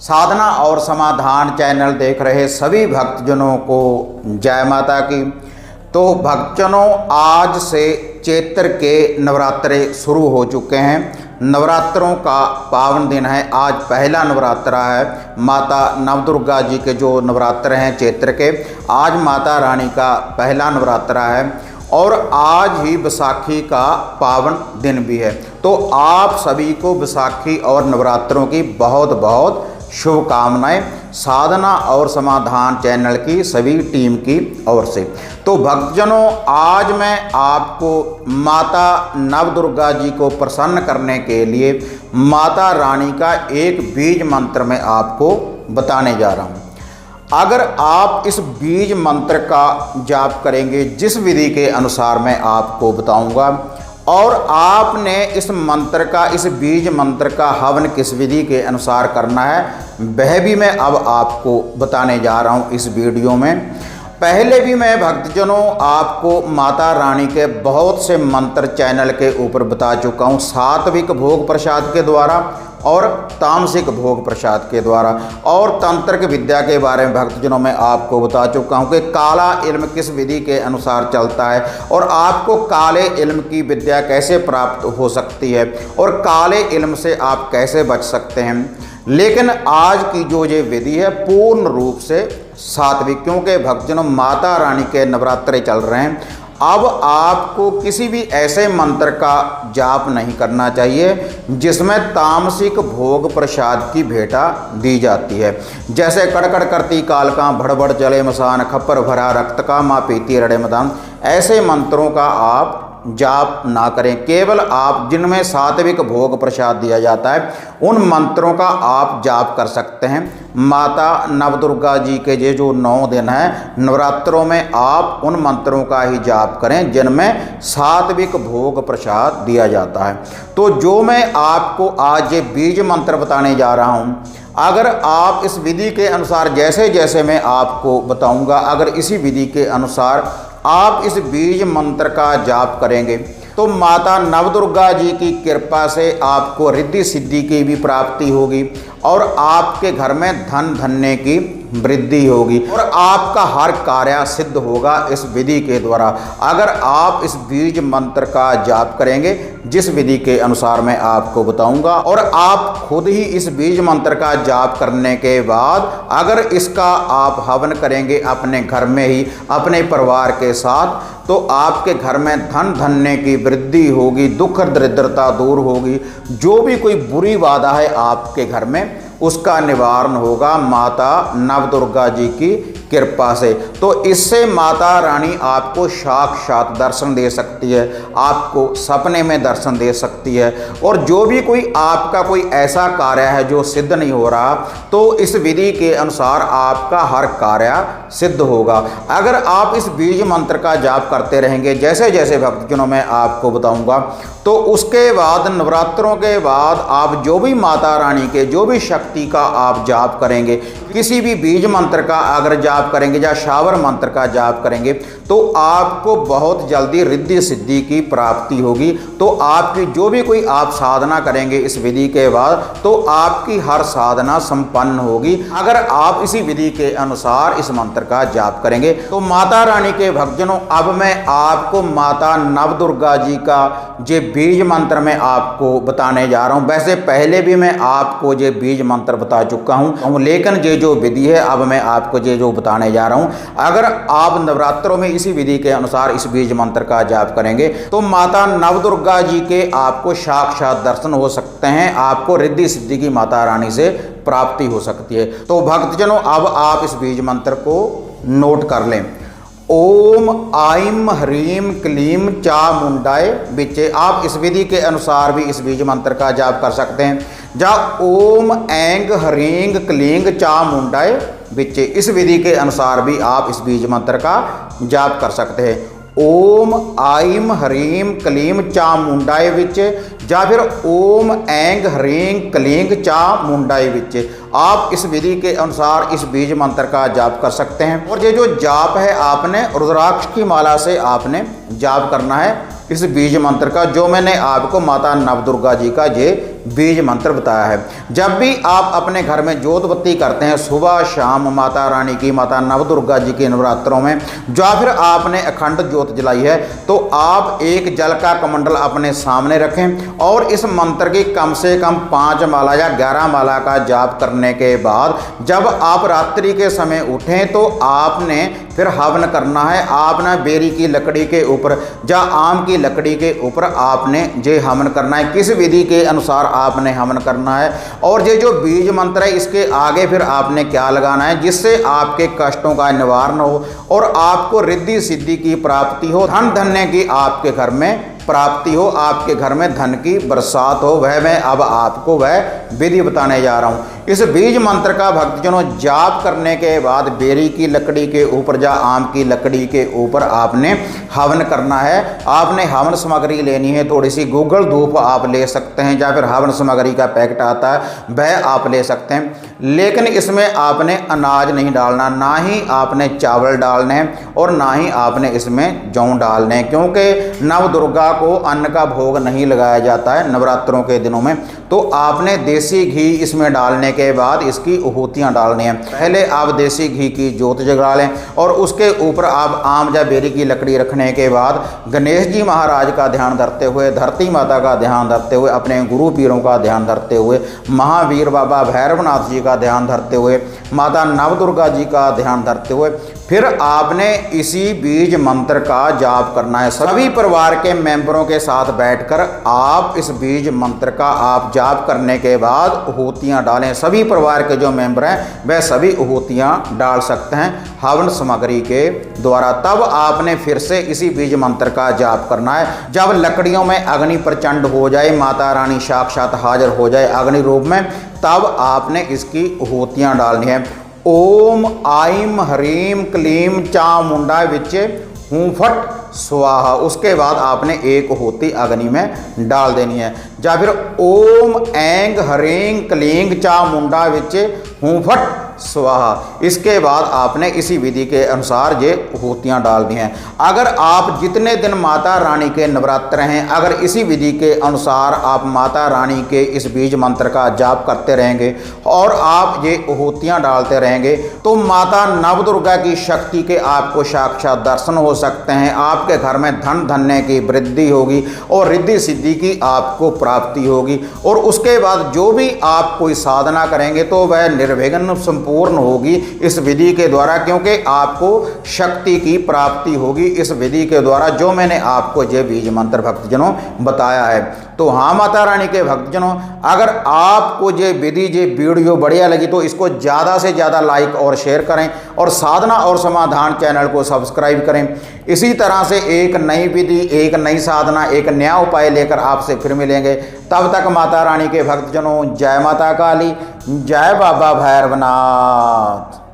साधना और समाधान चैनल देख रहे सभी भक्तजनों को जय माता की। तो भक्तजनों, आज से चैत्र के नवरात्रे शुरू हो चुके हैं। नवरात्रों का पावन दिन है। आज पहला नवरात्रा है। माता नवदुर्गा जी के जो नवरात्र हैं चैत्र के, आज माता रानी का पहला नवरात्रा है और आज ही बैसाखी का पावन दिन भी है। तो आप सभी को बैसाखी और नवरात्रों की बहुत बहुत शुभकामनाएं साधना और समाधान चैनल की सभी टीम की ओर से। तो भक्तजनों, आज मैं आपको माता नवदुर्गा जी को प्रसन्न करने के लिए माता रानी का एक बीज मंत्र मैं आपको बताने जा रहा हूँ। अगर आप इस बीज मंत्र का जाप करेंगे, जिस विधि के अनुसार मैं आपको बताऊंगा, और आपने इस मंत्र का, इस बीज मंत्र का हवन किस विधि के अनुसार करना है, वह भी मैं अब आपको बताने जा रहा हूं इस वीडियो में। पहले भी मैं भक्तजनों आपको माता रानी के बहुत से मंत्र चैनल के ऊपर बता चुका हूं, सात्विक भोग प्रसाद के द्वारा और तामसिक भोग प्रसाद के द्वारा, और तंत्र विद्या के बारे में भक्तजनों में आपको बता चुका हूं कि काला इल्म किस विधि के अनुसार चलता है और आपको काले इल्म की विद्या कैसे प्राप्त हो सकती है और काले इल्म से आप कैसे बच सकते हैं। लेकिन आज की जो ये विधि है पूर्ण रूप से सात्विक, क्योंकि भक्तजनों माता रानी के नवरात्रे चल रहे हैं। अब आपको किसी भी ऐसे मंत्र का जाप नहीं करना चाहिए जिसमें तामसिक भोग प्रसाद की भेंटा दी जाती है, जैसे कड़कड़ करती कालका, भड़बड़ जले मसान, खप्पर भरा रक्त का, माँ पीती रड़े मदान। ऐसे मंत्रों का आप जाप ना करें। केवल आप जिनमें सात्विक भोग प्रसाद दिया जाता है उन मंत्रों का आप जाप कर सकते हैं। माता नवदुर्गा जी के ये जो 9 दिन हैं नवरात्रों में, आप उन मंत्रों का ही जाप करें जिनमें सात्विक भोग प्रसाद दिया जाता है। तो जो मैं आपको आज ये बीज मंत्र बताने जा रहा हूँ, अगर आप इस विधि के अनुसार, जैसे जैसे मैं आपको बताऊंगा, अगर इसी विधि के अनुसार आप इस बीज मंत्र का जाप करेंगे तो माता नवदुर्गा जी की कृपा से आपको रिद्धि सिद्धि की भी प्राप्ति होगी और आपके घर में धन धन्य की वृद्धि होगी और आपका हर कार्य सिद्ध होगा इस विधि के द्वारा। अगर आप इस बीज मंत्र का जाप करेंगे जिस विधि के अनुसार मैं आपको बताऊंगा, और आप खुद ही इस बीज मंत्र का जाप करने के बाद अगर इसका आप हवन करेंगे अपने घर में ही अपने परिवार के साथ, तो आपके घर में धन धन्य की वृद्धि होगी, दुख दरिद्रता दूर होगी, जो भी कोई बुरी बाधा है आपके घर में उसका निवारण होगा माता नवदुर्गा जी की कृपा से। तो इससे माता रानी आपको साक्षात दर्शन दे सकती है, आपको सपने में दर्शन दे सकती है, और जो भी कोई आपका कोई ऐसा कार्य है जो सिद्ध नहीं हो रहा, तो इस विधि के अनुसार आपका हर कार्य सिद्ध होगा। अगर आप इस बीज मंत्र का जाप करते रहेंगे जैसे जैसे भक्तजनों में आपको बताऊंगा, तो उसके बाद नवरात्रों के बाद आप जो भी माता रानी के जो भी शक्ति का आप जाप करेंगे, किसी भी बीज मंत्र का अगर जाप करेंगे या शावर मंत्र का जाप करेंगे, तो आपको बहुत जल्दी रिद्धि सिद्धि की प्राप्ति होगी। तो आपकी जो भी कोई आप साधना करेंगे इस विधि के बाद, तो आपकी हर साधना संपन्न होगी अगर आप इसी विधि के अनुसार इस मंत्र का जाप करेंगे। तो माता रानी के भक्तजनों, अब मैं आपको माता नवदुर्गा जी का ये बीज मंत्र में आपको बताने जा रहा हूँ। वैसे पहले भी मैं आपको ये बीज मंत्र बता चुका हूँ, लेकिन ये जो विधि है अब मैं आपको ये जो बताने जा रहा हूँ, अगर आप नवरात्रों में इसी विधि के अनुसार इस बीज मंत्र का जाप करेंगे तो माता नवदुर्गा जी के आपको साक्षात दर्शन हो सकते हैं, आपको रिद्धि सिद्धि की माता रानी से प्राप्ति हो सकती है। तो भक्तजनों, अब आप इस बीज मंत्र को नोट कर लें। ओम आइम ह्रीम क्लीम चामुंडाय बिचे। आप इस विधि के अनुसार भी इस बीज मंत्र का जाप कर सकते हैं। जा ओम ऐंग ह्रींग क्लींग चामुंडाय बिचे, इस विधि के अनुसार भी आप इस बीज मंत्र का जाप कर सकते हैं। ओम आइम ह्रीम क्लीम चामुंडाय बिचे, या फिर ओम ऐंग ह्रींग क्लींग चामुंडाय बिचे। आप इस विधि के अनुसार इस बीज मंत्र का जाप कर सकते हैं। और ये जो जाप है आपने रुद्राक्ष की माला से आपने जाप करना है इस बीज मंत्र का, जो मैंने आपको माता नवदुर्गा जी का ये बीज मंत्र बताया है। जब भी आप अपने घर में जोत बत्ती करते हैं सुबह शाम माता रानी की, माता नवदुर्गा जी के नवरात्रों में, या फिर आपने अखंड जोत जलाई है, तो आप एक जल का कमंडल अपने सामने रखें और इस मंत्र की कम से कम 5 माला या 11 माला का जाप करने के बाद जब आप रात्रि के समय उठें तो आपने फिर हवन करना है। आपने बेरी की लकड़ी के ऊपर या आम की लकड़ी के ऊपर आपने ये हवन करना है। किस विधि के अनुसार आपने हवन करना है और ये जो बीज मंत्र है इसके आगे फिर आपने क्या लगाना है जिससे आपके कष्टों का निवारण हो और आपको रिद्धि सिद्धि की प्राप्ति हो, धन धन्य की आपके घर में प्राप्ति हो, आपके घर में धन की बरसात हो। वह मैं अब आपको वह विधि बताने जा रहा हूँ। इस बीज मंत्र का भक्तजनों जाप करने के बाद बेरी की लकड़ी के ऊपर या आम की लकड़ी के ऊपर आपने हवन करना है। आपने हवन सामग्री लेनी है, थोड़ी सी गूगल धूप आप ले सकते हैं या फिर हवन सामग्री का पैकेट आता है वह आप ले सकते हैं, लेकिन इसमें आपने अनाज नहीं डालना, ना ही आपने चावल डालने हैं और ना ही आपने इसमें जौ डालने हैं, क्योंकि नवदुर्गा को अन्न का भोग नहीं लगाया जाता है नवरात्रों के दिनों में। तो आपने देसी घी इसमें डालने के बाद इसकी आहूतियाँ डालनी हैं। पहले आप देसी घी की जोत जगा लें और उसके ऊपर आप आम या बेरी की लकड़ी रखने के बाद गणेश जी महाराज का ध्यान धरते हुए, धरती माता का ध्यान धरते हुए, अपने गुरु पीरों का ध्यान धरते हुए, महावीर बाबा भैरवनाथ जी का ध्यान धरते हुए, माता नवदुर्गा जी का ध्यान धरते हुए फिर आपने इसी बीज मंत्र का जाप करना है। सभी परिवार के मेंबरों के साथ बैठकर आप इस बीज मंत्र का आप जाप करने के बाद आहूतियाँ डालें। सभी परिवार के जो मेंबर हैं वह सभी आहूतियाँ डाल सकते हैं हवन सामग्री के द्वारा। तब आपने फिर से इसी बीज मंत्र का जाप करना है। जब लकड़ियों में अग्नि प्रचंड हो जाए, माता रानी साक्षात हाजिर हो जाए अग्नि रूप में, तब आपने इसकी आहूतियाँ डालनी है। ओम आइम ह्रीम क्लीम चामुंडा विचे हूँ फट स्वाहा। उसके बाद आपने एक आहूति अग्नि में डाल देनी है। या फिर ओम ऐंग ह्रीं क्लींग चामुंडा विचे हूँ फट स्वाहा। इसके बाद आपने इसी विधि के अनुसार ये आहूतियाँ डालनी हैं। अगर आप जितने दिन माता रानी के नवरात्र हैं, अगर इसी विधि के अनुसार आप माता रानी के इस बीज मंत्र का जाप करते रहेंगे और आप ये आहूतियाँ डालते रहेंगे तो माता नवदुर्गा की शक्ति के आपको साक्षात दर्शन हो सकते हैं। आपके घर में धन धन्य की वृद्धि होगी और रिद्धि सिद्धि की आपको प्राप्ति होगी और उसके बाद जो भी आप कोई साधना करेंगे तो वह निर्विघ्न पूर्ण होगी इस विधि के द्वारा, क्योंकि आपको शक्ति की प्राप्ति होगी इस विधि के द्वारा जो मैंने आपको ये बीज मंत्र भक्तजनों बताया है। तो हाँ माता रानी के भक्तजनों, अगर आपको ये विधि ये वीडियो बढ़िया लगी तो इसको ज़्यादा से ज़्यादा लाइक और शेयर करें और साधना और समाधान चैनल को सब्सक्राइब करें। इसी तरह से एक नई विधि, एक नई साधना, एक नया उपाय लेकर आपसे फिर मिलेंगे। तब तक माता रानी के भक्तजनों जय माता काली, जय बाबा भैरवनाथ।